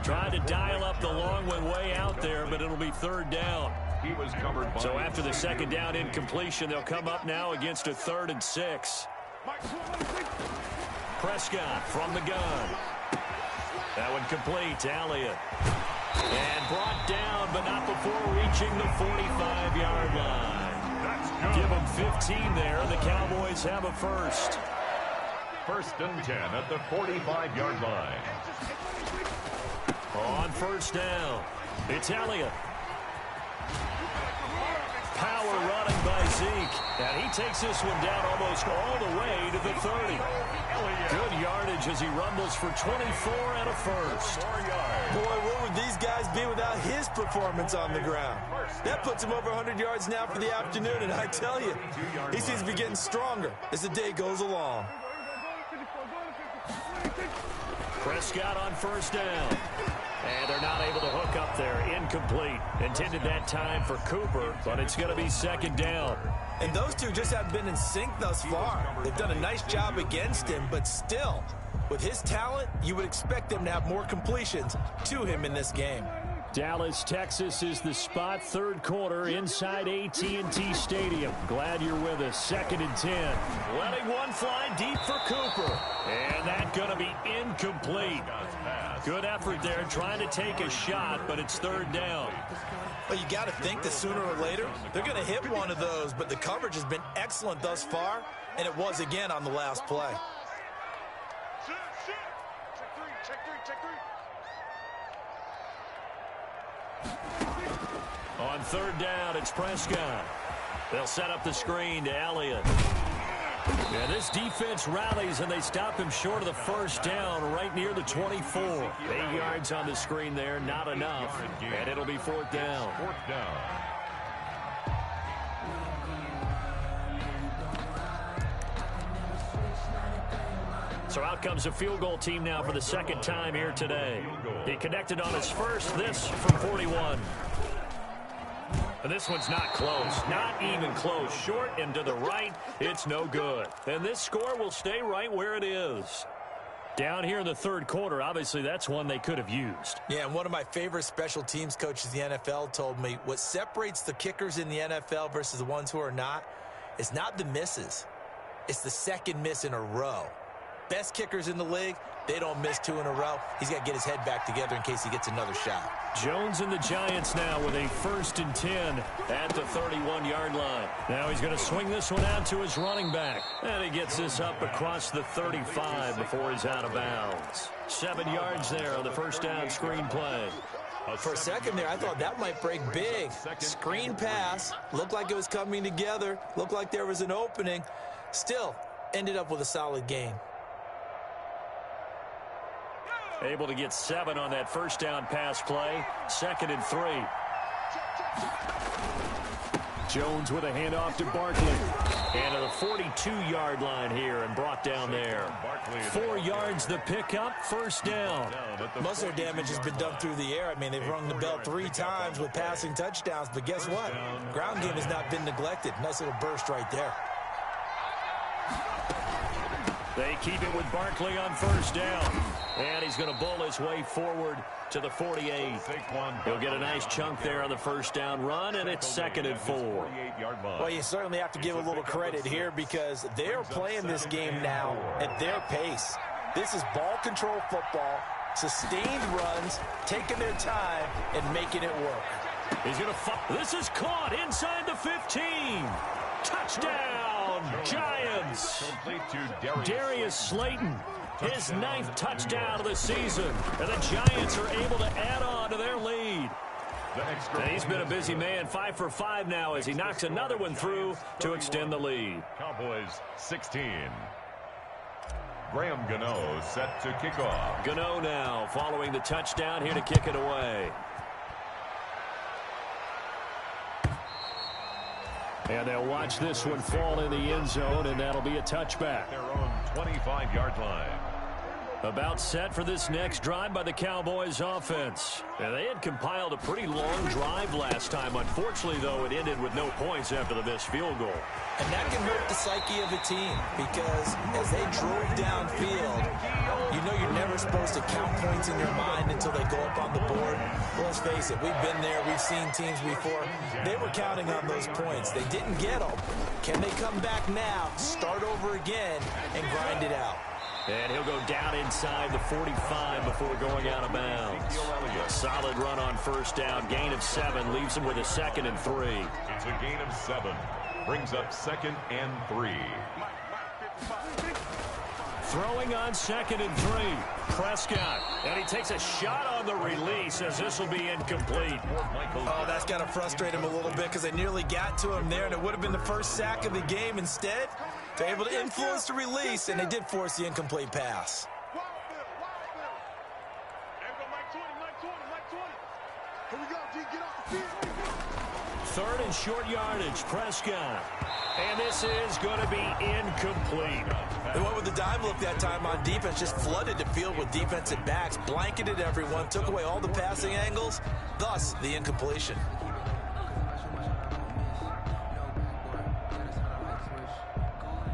[SPEAKER 3] Trying to dial up the long one way out there, but it'll be 3rd down.
[SPEAKER 5] He was covered by.
[SPEAKER 3] So after the 2nd down incompletion, they'll come up now against a 3rd and 6. Prescott from the gun. That one complete to Elliott. And brought down, but not before reaching the 45-yard line. Give them 15 there. The Cowboys have a first.
[SPEAKER 5] 1st and 10 at the 45-yard line.
[SPEAKER 3] On 1st down, it's Elliott. Power running by Zeke. And he takes this one down almost all the way to the 30. Good yardage as he rumbles for 24 and a first.
[SPEAKER 4] Boy, where would these guys be without his performance on the ground? That puts him over 100 yards now for the afternoon, and I tell you, he seems to be getting stronger as the day goes along.
[SPEAKER 3] Prescott on first down. And they're not able to hook up there. Incomplete. Intended that time for Cooper, but it's going to be second down.
[SPEAKER 4] And those two just haven't been in sync thus far. They've done a nice job against him, but still, with his talent, you would expect them to have more completions to him in this game.
[SPEAKER 3] Dallas, Texas is the spot. Third quarter inside AT&T Stadium. Glad you're with us. Second and 10. Letting one fly deep for Cooper. And that's going to be incomplete. Good effort there trying to take a shot, but it's third down.
[SPEAKER 4] Well, you got to think that sooner or later, they're going to hit one of those, but the coverage has been excellent thus far, and it was again on the last play.
[SPEAKER 3] On third down, it's Prescott. They'll set up the screen to Elliott. And this defense rallies, and they stop him short of the first down right near the 24. 8 yards on the screen there, not enough. And it'll be fourth down. So out comes a field goal team now for the second time here today. He connected on his first, this from 41. And this one's not close, not even close. Short and to the right, it's no good. And this score will stay right where it is. Down here in the third quarter, obviously that's one they could have used.
[SPEAKER 4] Yeah, and one of my favorite special teams coaches in the NFL told me what separates the kickers in the NFL versus the ones who are not is not the misses. It's the second miss in a row. Best kickers in the league, they don't miss 2 in a row. He's got to get his head back together in case he gets another shot.
[SPEAKER 3] Jones and the Giants now with a first and 10 at the 31-yard line. Now he's going to swing this one out to his running back. And he gets this up across the 35 before he's out of bounds. 7 yards there on the first down screen play.
[SPEAKER 4] For a second there, I thought that might break big. Screen pass, looked like it was coming together, looked like there was an opening. Still, ended up with a solid gain.
[SPEAKER 3] Able to get 7 on that first down pass play. Second and 3. Jones with a handoff to Barkley. And to the 42-yard line here and brought down there. 4 yards the pickup, first down.
[SPEAKER 4] Most of their damage has been done through the air. I mean, they've rung the bell 3 times with passing touchdowns. But guess what? Ground game has not been neglected. Nice little burst right there.
[SPEAKER 3] They keep it with Barkley on first down. And he's going to bull his way forward to the 48. He'll get a nice chunk there on the first down run, and it's second and 4.
[SPEAKER 4] Well, you certainly have to give a little credit here because they're playing this game now at their pace. This is ball control football, sustained runs, taking their time, and making it work.
[SPEAKER 3] He's going to this is caught inside the 15. Touchdown, Giants. Darius Slayton, his 9th touchdown of the season. And the Giants are able to add on to their lead. And he's been a busy man, 5 for 5 now as he knocks another one through to extend the lead.
[SPEAKER 5] Cowboys 16. Graham Gano set to kick off.
[SPEAKER 3] Gano now following the touchdown here to kick it away. And they'll watch this one fall in the end zone, and that'll be a touchback.
[SPEAKER 5] Their own 25-yard line.
[SPEAKER 3] About set for this next drive by the Cowboys offense. And they had compiled a pretty long drive last time. Unfortunately, though, it ended with no points after the missed field goal.
[SPEAKER 4] And that can hurt the psyche of a team because as they drove downfield, you know you're never supposed to count points in your mind until they go up on the board. Well, let's face it, we've been there. We've seen teams before. They were counting on those points. They didn't get them. Can they come back now, start over again, and grind it out?
[SPEAKER 3] And he'll go down inside the 45 before going out of bounds. A solid run on first down. Gain of 7 leaves him with a second and 3.
[SPEAKER 5] It's a gain of 7. Brings up second and 3.
[SPEAKER 3] Throwing on 2nd and 3. Prescott. And he takes a shot on the release as this will be incomplete.
[SPEAKER 4] Oh, that's got to frustrate him a little bit because they nearly got to him there, and it would have been the first sack of the game. Instead, they're able to influence the release, and they did force the incomplete pass.
[SPEAKER 6] Here we go, G, get off the field.
[SPEAKER 3] 3rd and short yardage, Prescott. And this is going to be incomplete.
[SPEAKER 4] They went with the dime look that time on defense, just flooded the field with defensive backs, blanketed everyone, took away all the passing angles, thus the incompletion.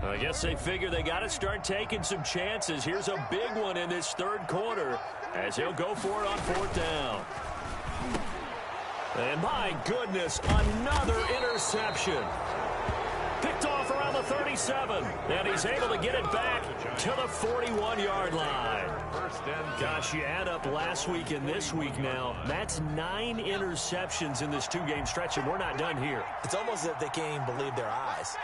[SPEAKER 3] I guess they figure they got to start taking some chances. Here's a big one in this 3rd quarter as he'll go for it on 4th down. And my goodness, another interception. Picked off around the 37, and he's able to get it back to the 41-yard line. Gosh, you add up last week and this week now, that's 9 interceptions in this 2-game stretch, and we're not done here.
[SPEAKER 4] It's almost as if they can't even believe their eyes.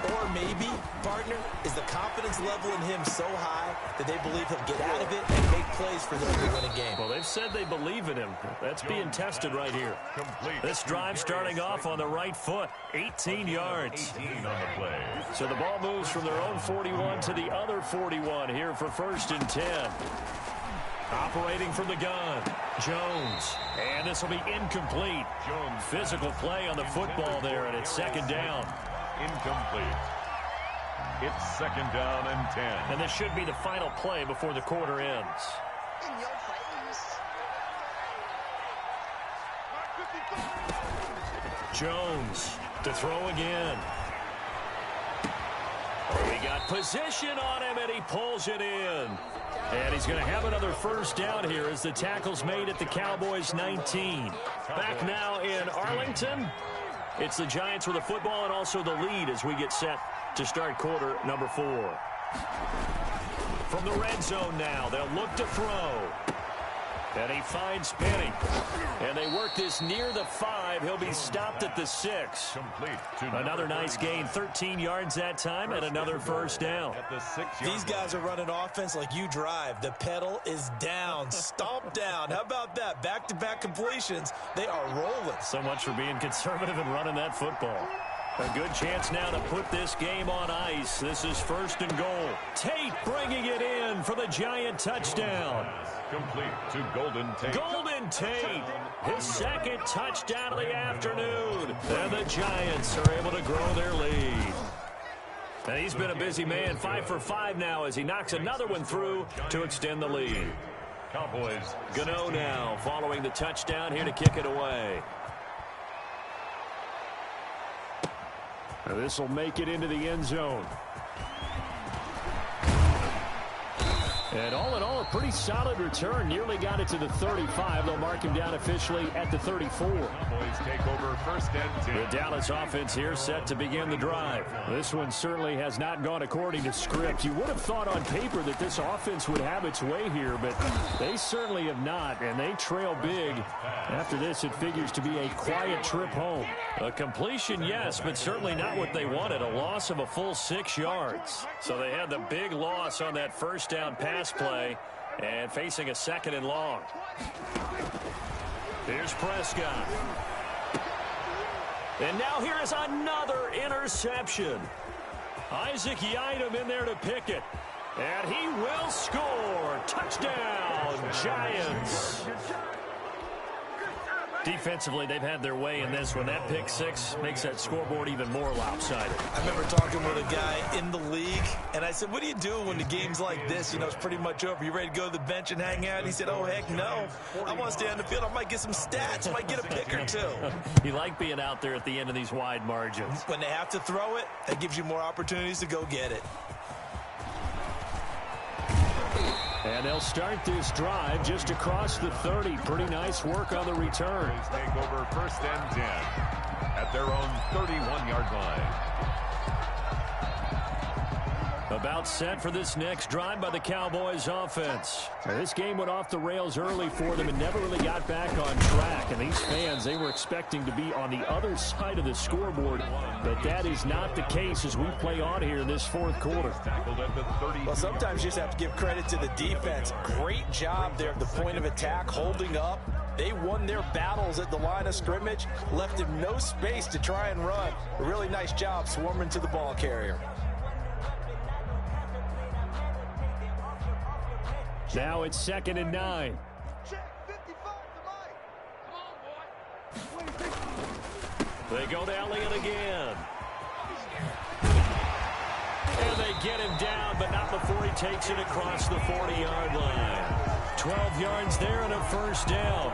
[SPEAKER 4] Or maybe, partner, is the confidence level in him so high that they believe he'll get out of it and make plays for them to win a game.
[SPEAKER 3] Well, they've said they believe in him. That's being tested right here. This drive starting off on the right foot, 18 yards.
[SPEAKER 5] 18 on the play.
[SPEAKER 3] So the ball moves from their own 41 to the other 41 here for 1st and 10. Operating from the gun, Jones. And this will be incomplete.
[SPEAKER 5] Jones.
[SPEAKER 3] Physical play on the football there, and it's 2nd down.
[SPEAKER 5] Incomplete. It's 2nd down and 10.
[SPEAKER 3] And this should be the final play before the quarter ends.
[SPEAKER 2] In your face.
[SPEAKER 3] Jones to throw again. We got position on him, and he pulls it in. And he's going to have another 1st down here as the tackle's made at the Cowboys' 19. Back now in Arlington. It's the Giants with the football and also the lead as we get set to start quarter number 4. From the red zone now, they'll look to throw. And he finds Penny. And they work this near the 5. He'll be stopped at the 6. Another nice gain, 13 yards that time, and another 1st down.
[SPEAKER 4] These guys are running offense like you drive. The pedal is down, stomp down. How about that? Back-to-back completions. They are rolling.
[SPEAKER 3] So much for being conservative and running that football. A good chance now to put this game on ice. This is 1st and goal. Tate bringing it in for the Giant touchdown.
[SPEAKER 5] Complete to Golden Tate.
[SPEAKER 3] Golden Tate, his 2nd touchdown of the afternoon. And the Giants are able to grow their lead. And he's been a busy man, 5 for 5 now as he knocks another one through to extend the lead.
[SPEAKER 5] Cowboys.
[SPEAKER 3] Gano now following the touchdown here to kick it away. This will make it into the end zone. And all in all, a pretty solid return. Nearly got it to the 35. They'll mark him down officially at the 34.
[SPEAKER 5] Cowboys take over 1st and 10.
[SPEAKER 3] The Dallas offense here set to begin the drive. This one certainly has not gone according to script. You would have thought on paper that this offense would have its way here, but they certainly have not, and they trail big. After this, it figures to be a quiet trip home. A completion, yes, but certainly not what they wanted. A loss of a full 6 yards. So they had the big loss on that 1st down pass play and facing a 2nd and long. Here's Prescott. And now here is another interception. Isaac Yiadom in there to pick it. And he will score. Touchdown, Giants. Defensively, they've had their way in this one. That pick 6 makes that scoreboard even more lopsided.
[SPEAKER 4] I remember talking with a guy in the league, and I said, what do you do when the game's like this? You know, it's pretty much over. You ready to go to the bench and hang out? And he said, oh, heck no. I want to stay on the field. I might get some stats. I might get a pick or 2.
[SPEAKER 3] You like being out there at the end of these wide margins.
[SPEAKER 4] When they have to throw it, that gives you more opportunities to go get it.
[SPEAKER 3] And they'll start this drive just across the 30. Pretty nice work on the return.
[SPEAKER 5] Take over 1st and 10 at their own 31-yard line.
[SPEAKER 3] About set for this next drive by the Cowboys offense. Now, this game went off the rails early for them and never really got back on track. And these fans, they were expecting to be on the other side of the scoreboard. But that is not the case as we play on here in this fourth quarter.
[SPEAKER 4] Well, sometimes you just have to give credit to the defense. Great job there at the point of attack, holding up. They won their battles at the line of scrimmage, left him no space to try and run. A really nice job swarming to the ball carrier.
[SPEAKER 3] Now it's 2nd and 9. They go to Elliott again. And they get him down, but not before he takes it across the 40-yard line. 12 yards there and a first down.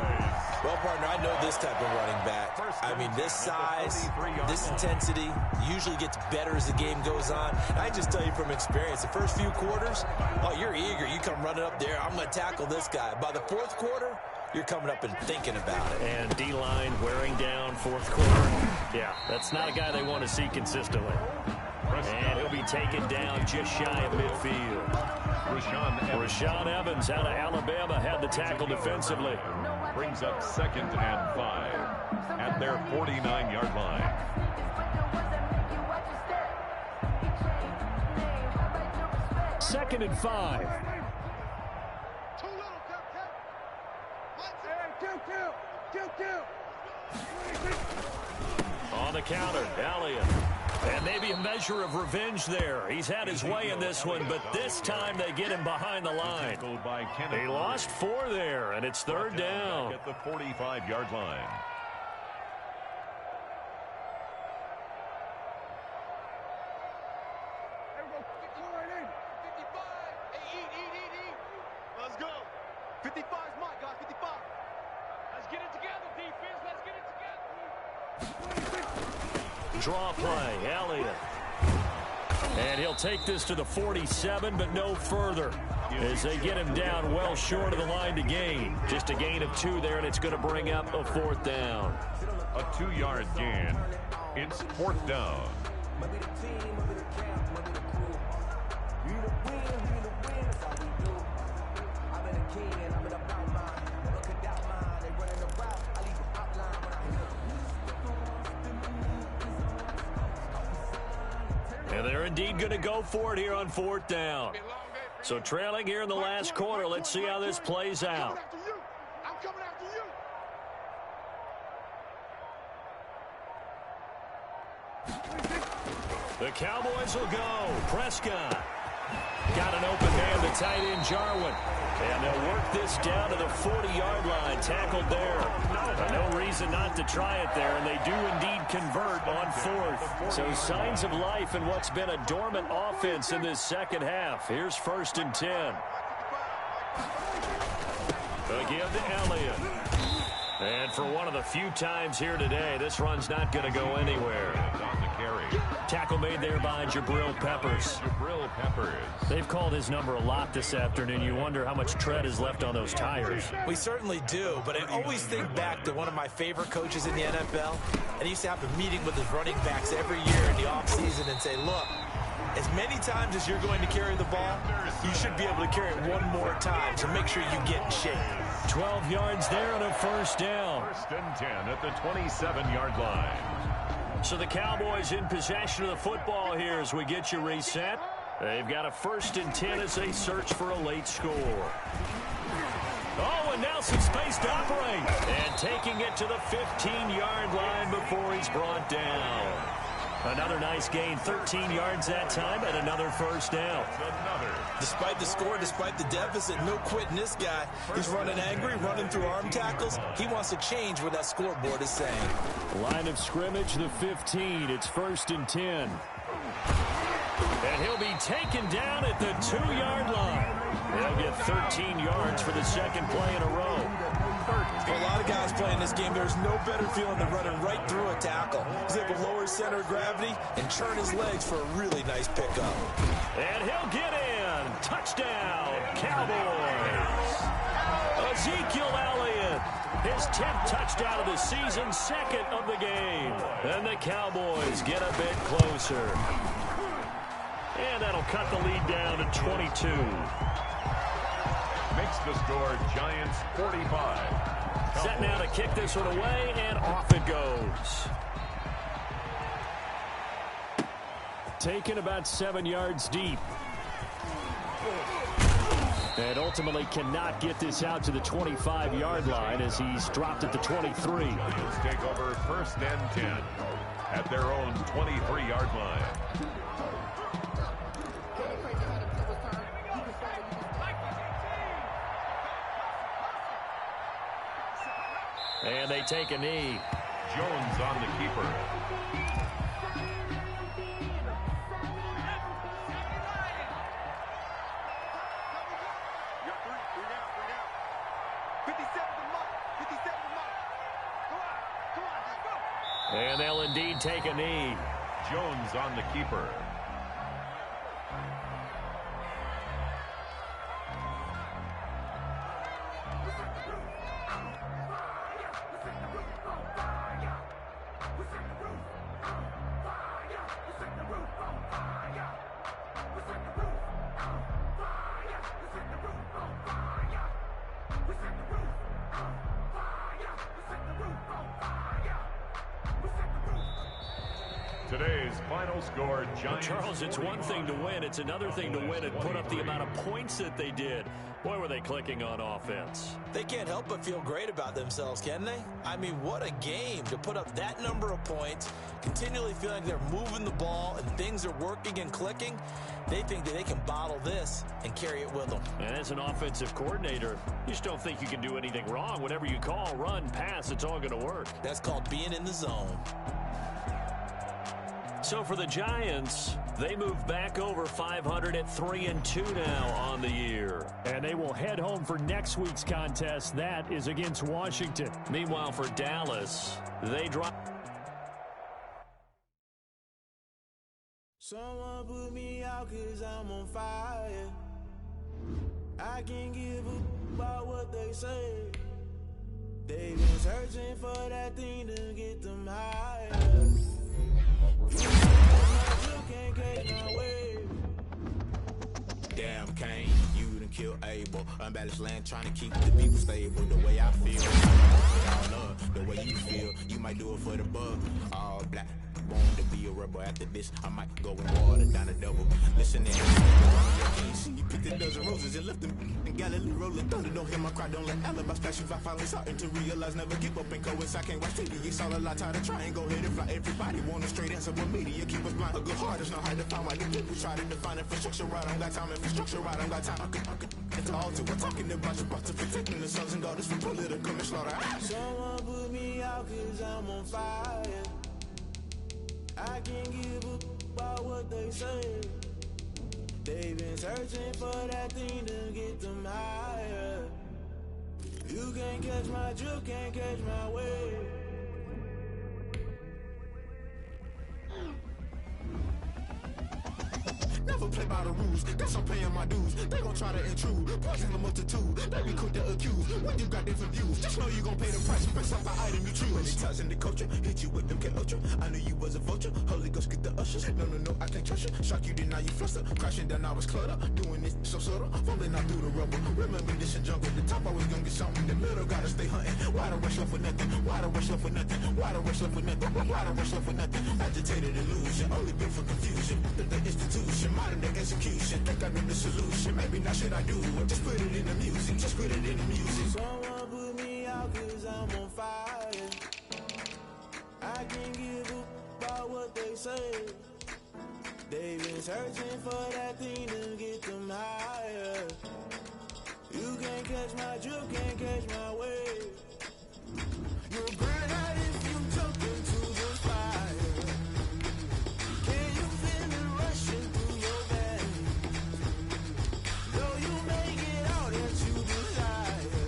[SPEAKER 4] Well, partner, I know this type of running back. I mean, this size, this intensity usually gets better as the game goes on. I just tell you from experience, the first few quarters, oh, you're eager. You come running up there, I'm going to tackle this guy. By the fourth quarter, you're coming up and thinking about it.
[SPEAKER 3] And D-line wearing down fourth quarter. Yeah, that's not a guy they want to see consistently. And he'll be taken down just shy of midfield. Rashaan Evans out of Alabama had the tackle defensively.
[SPEAKER 5] Brings up 2nd and 5 at their 49-yard line.
[SPEAKER 3] Second and 5. On the counter, Elliott. And maybe a measure of revenge there. He's had his way in this one, but this time they get him behind the line. They lost 4 there, and it's 3rd down.
[SPEAKER 5] At the 45-yard line.
[SPEAKER 6] Let's go. 55's my guy, 55. Let's get it together, defense. Let's get it together.
[SPEAKER 3] Draw play, Elliott. And he'll take this to the 47, but no further, as they get him down well short of the line to gain. Just a gain of 2 there, and it's going to bring up a 4th down.
[SPEAKER 5] A 2-yard gain. It's 4th down.
[SPEAKER 3] And they're indeed going to go for it here on 4th down. So trailing here in the last quarter, let's see how this plays out.
[SPEAKER 6] I'm coming after you.
[SPEAKER 3] The Cowboys will go. Prescott. Got an open man, the tight end, Jarwin. And they'll work this down to the 40-yard line. Tackled there. No reason not to try it there, and they do indeed convert on 4th. So signs of life in what's been a dormant offense in this second half. Here's 1st and 10. Again to Elliott. And for one of the few times here today, this run's not going to go anywhere. Tackle made there by Jabril Peppers. They've called his number a lot this afternoon. You wonder how much tread is left on those tires.
[SPEAKER 4] We certainly do, but I always think back to one of my favorite coaches in the NFL, and he used to have a meeting with his running backs every year in the offseason and say, look, as many times as you're going to carry the ball, you should be able to carry it one more time, so make sure you get in shape.
[SPEAKER 3] 12 yards there and a first down.
[SPEAKER 5] 1st and 10 at the 27-yard line.
[SPEAKER 3] So the Cowboys in possession of the football here as we get you reset. They've got a 1st and 10 as they search for a late score. Oh, and now some space to operate. And taking it to the 15-yard line before he's brought down. Another nice gain, 13 yards that time, and another first down.
[SPEAKER 4] Despite the score, despite the deficit, no quitting this guy. He's running angry, running through arm tackles. He wants to change what that scoreboard is saying.
[SPEAKER 3] Line of scrimmage, the 15. It's 1st and 10. And he'll be taken down at the 2-yard line. They'll get 13 yards for the second play in a row.
[SPEAKER 4] For a lot of guys playing this game, there's no better feeling than running right through a tackle. He's able to lower his center of gravity and turn his legs for a really nice pickup.
[SPEAKER 3] And he'll get in. Touchdown, Cowboys. Ezekiel Elliott, his 10th touchdown of the season, 2nd of the game. And the Cowboys get a bit closer. And that'll cut the lead down to 22.
[SPEAKER 5] Makes the score Giants 45.
[SPEAKER 3] Set now to kick this one away, and off it goes. Taken about 7 yards deep. And ultimately cannot get this out to the 25-yard line as he's dropped at the 23.
[SPEAKER 5] Giants take over first and 10 at their own 23-yard line.
[SPEAKER 3] And they take a knee.
[SPEAKER 5] Jones on the keeper.
[SPEAKER 3] And they'll indeed take a knee.
[SPEAKER 5] Jones on the keeper. Today's final score, Giants.
[SPEAKER 3] Charles, it's one thing to win. It's another thing to win and put up the amount of points that they did. Boy, were they clicking on offense.
[SPEAKER 4] They can't help but feel great about themselves, can they? I mean, what a game to put up that number of points, continually feeling like they're moving the ball and things are working and clicking. They think that they can bottle this and carry it with them.
[SPEAKER 3] And as an offensive coordinator, you just don't think you can do anything wrong. Whatever you call, run, pass, it's all going to work.
[SPEAKER 4] That's called being in the zone.
[SPEAKER 3] So for the Giants, they move back over 500 at 3-2 now on the year.
[SPEAKER 7] And they will head home for next week's contest. That is against Washington.
[SPEAKER 3] Meanwhile, for Dallas, they drop.
[SPEAKER 8] Someone put me out 'cause I'm on fire. I can't give a about what they say. They've been searching for that thing to get them higher. Damn, Kane, you done killed Abel. Unbalanced land, trying to keep the people stable. The way I feel, all up. The way you feel, you might do it for the bug. All black, born to be a rebel. After this, I might go and water down a double. Listen in, you picked a dozen roses and left them in Galilee rolling thunder. Don't hear my cry, don't let alibis flash. If I finally starting to realize, never give up and coincide. I can't watch TV, it's all a lot, tired of trying. Go ahead and fly. Everybody want a straight answer, but media keep us blind. A good heart is not hard to find. Why the people try to define infrastructure right? I don't got time, infrastructure right? I don't got time. I could it's all to we're talking about to protecting the sons and daughters from political manslaughter. Someone put me out 'cause I'm on fire. I can't give a about what they say. They've been searching for that thing to get them higher. You can't catch my drift, can't catch my wave. Never play by the rules, guess I'm paying my dues. They gon' try to intrude, poison the multitude. They be quick to accuse, when you got different views. Just know you gon' pay the price, based off the item you choose. When it ties in the culture, hit you with them Ultra. I knew you was a vulture, Holy Ghost get the ushers. No, I can't trust you. Shock you, then now you fluster. Crashing down, I was cluttered. Doing this so subtle, fumbling out through the rubble. Remember this in jungle, the top always gonna get something. The middle gotta stay hunting. Why the rush left with nothing? Why the rush left with nothing? Why the rush left with nothing? Why the rush left with nothing? Agitated illusion, only built for confusion. The institution, modern day execution. Think I know the solution. Maybe not should I do it? Just put it in the music. Just put it in the music. Someone put me out 'cause I'm on fire. I can't give a about what they say. They've been searching for that thing to get them higher. You can't catch my drift, can't catch my wave. You'll burn out if you jump into the fire. Can you feel it rushing through your veins? Though you make it all that you desire.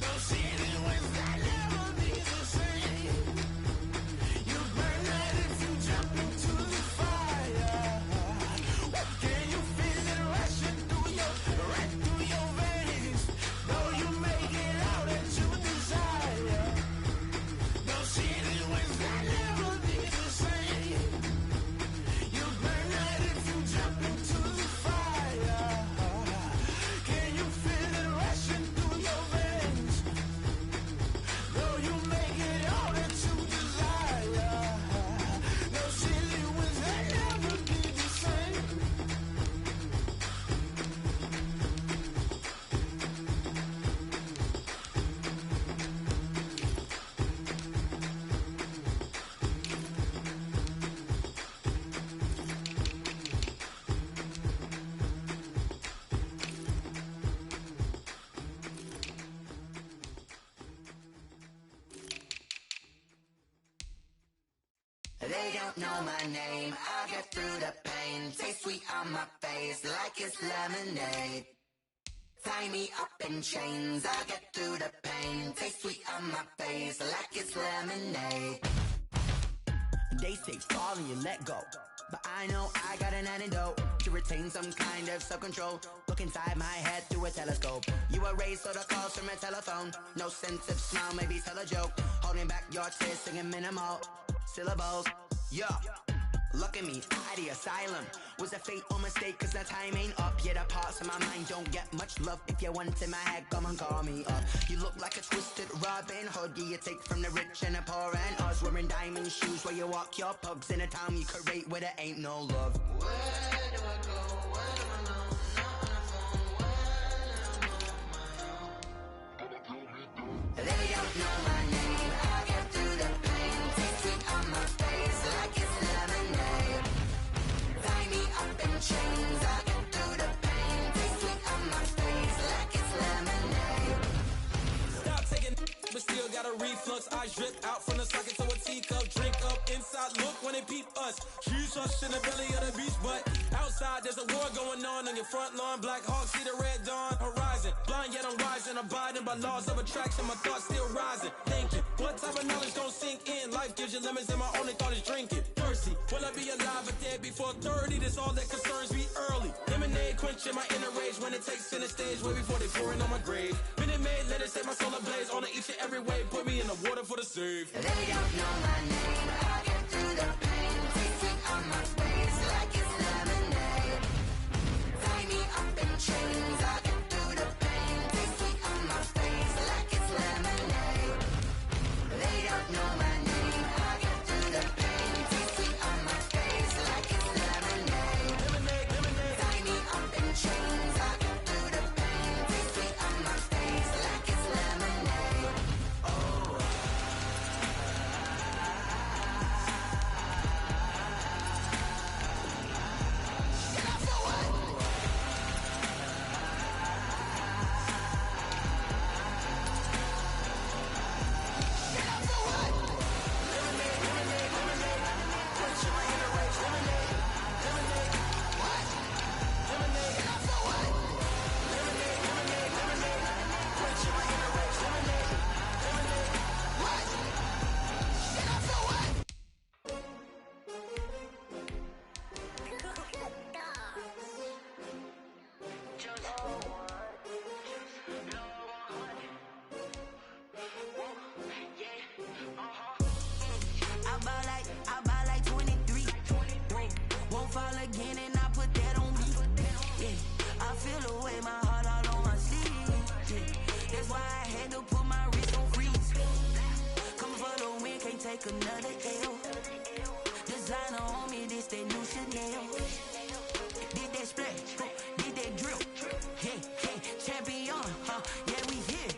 [SPEAKER 8] Don't see it when I never be the same. You burn out if you jump into the fire. Can you feel it rushing through your veins? Though you make it
[SPEAKER 2] They don't know my name, I get through the pain. Taste sweet on my face like it's lemonade. Tie me up in chains, I get through the pain. Taste sweet on my face like it's lemonade. They say fall and you let go, but I know I got an antidote to retain some kind of self-control. Look inside my head through a telescope. You erase all the calls from a telephone. No sense of smile, maybe tell a joke. Holding back your tears, singing minimal syllables. Yeah, look at me, out the asylum. Was a fate or mistake, cause the time ain't up. Yeah, the parts of my mind don't get much love. If you want in my head, come and call me up. You look like a twisted Robin Hood. Yeah, you take from the rich and the poor and us. Wearing diamond shoes where you walk your pugs. In a town you create where there ain't no love. Where do I go? Where do I know? Not on the phone, when I'm on my own. They don't know my name, I get through the pain. Taste sweet on my face like it's lemonade. Tie me up in chains, I get through the pain. Taste sweet on my face like it's lemonade.
[SPEAKER 1] Stop taking but still got a reflux. Eyes drip out from the socket to a teacup. Drink up inside, look when they peep us. Jesus in the belly of the beast, but outside there's a war going on your front lawn. Black Hawk, see the red dawn horizon. Blind yet I'm rising, abiding by laws of attraction. My thoughts still rising. Thinking, what type of knowledge gon' sink in? Life gives you lemons and my only thought is drinking. Thirsty, will I be alive or dead before 30? That's all that concerns me early. Lemonade quenching my inner rage when it takes center stage way before they pouring on my grave. Minute Maid, let it set my soul ablaze on each and every way. Put me in the water for the save.
[SPEAKER 2] They don't know my name, I get through the pain. Taste sweet on my face like it's lemonade. Tie me up in chains, I get through the pain. Taste sweet on my face like it's lemonade. They don't know my name, I get through the pain. Taste sweet on my face like it's lemonade.
[SPEAKER 1] Lemonade, lemonade.
[SPEAKER 2] Tie me up in chains, I get through the pain. Taste sweet on my face like it's lemonade. Oh.
[SPEAKER 9] I buy like 23. Won't fall again and I put that on me. Yeah, I feel the way my heart all on my sleeve. Yeah, that's why I had to put my wrist on freeze. Coming for the win, can't take another L. Designer on me, this that new Chanel. Did that splash, did that drip. Yeah, champion, yeah, we here.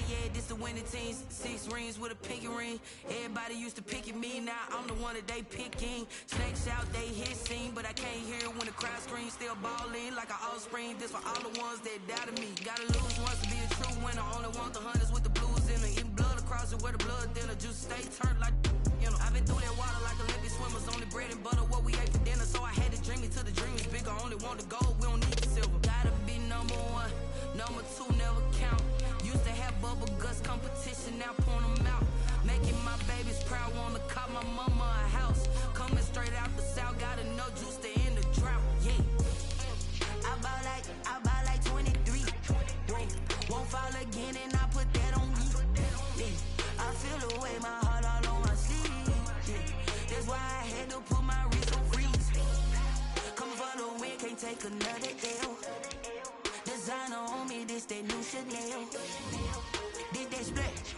[SPEAKER 9] Yeah, this the winning team. 6 rings with a pinky ring. Everybody used to pick at me, now I'm the one that they picking. Snakes out, they hit scene, but I can't hear it when the crowd screams. Still ballin' like an offspring. This for all the ones that doubted me. Gotta lose once to be a true winner. Only want the hunters with the blues in it. Eating blood across it where the blood thinner. Juice stay turned like, you know. I've been through that water like Olympic swimmers. Only bread and butter, what we ate for dinner. So I had to dream it till the dream is bigger. Only want the gold, we don't need the silver. Gotta be number 1, number 2 never count. Used to have bubble guts competition, now point them out. Making my babies proud, wanna cop my mama a house. Coming straight out the south, gotta know juice to end the drought. Yeah, I buy like 23. Won't fall again and I put that on me. Yeah, I feel the way my heart all on my sleeve. Yeah, that's why I had to put my wrist on freeze. Coming for the win, can't take another L. Designer on me, this that new Chanel. Did that splash,